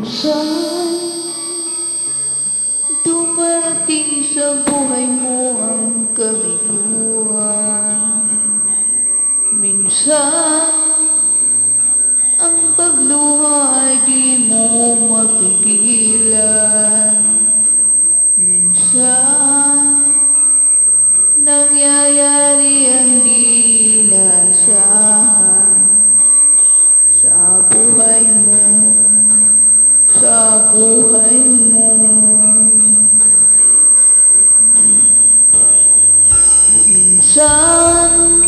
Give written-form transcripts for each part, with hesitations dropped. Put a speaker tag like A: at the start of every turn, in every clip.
A: Minsan dumarating sa buhay mo ang kabiguan. Minsan ang pagluha ay di mo mapigilan. Minsan nangyayari ang di inaasahan sa buhay mo, sa buhay mo. Minsan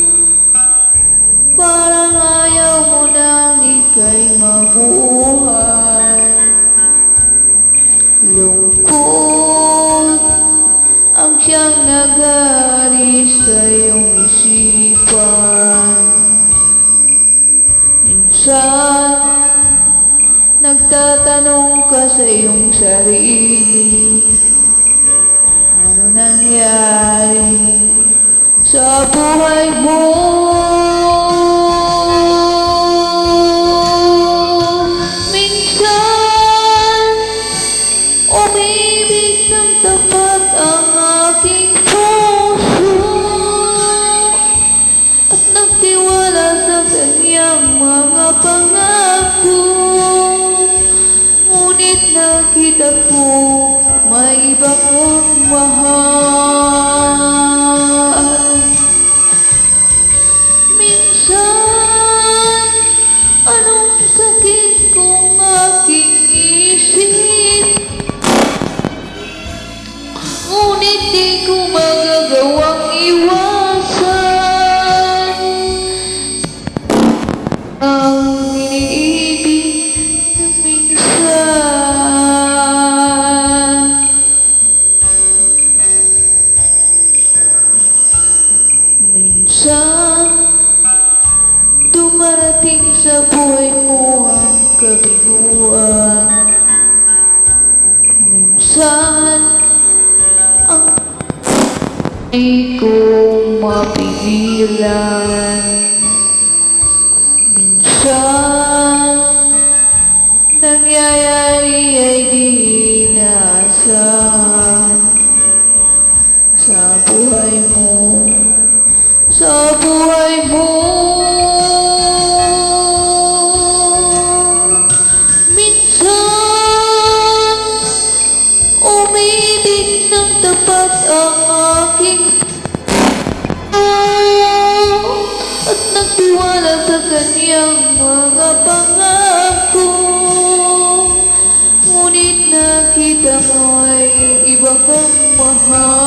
A: parang ayaw mo nang ika'y mabuhay. Lungkot ang siyang naghari sa iyong isipan. Minsan nagtatanong ka sa iyong sarili, ano nangyari sa buhay mo? Minsan umibig ng tapat ang aking puso at nagtiwala sa kanyang mga pangako. Ngunit nakita ko may iba kang mahal. Minsan anong sakit kong aking isip, ngunit di ko magagawang iwasan ang iniibig na minsan. Minsan dumarating sa buhay mo ang kabiguan. Minsan ang di ko mapigilan. Minsan nangyayari ay di inaasahan sa buhay mo, sa buhay mo. Minsan umibig ng tapat ang aking at nagtiwala sa kanyang mga pangako. Ngunit nakita mo ay iba kang mahal.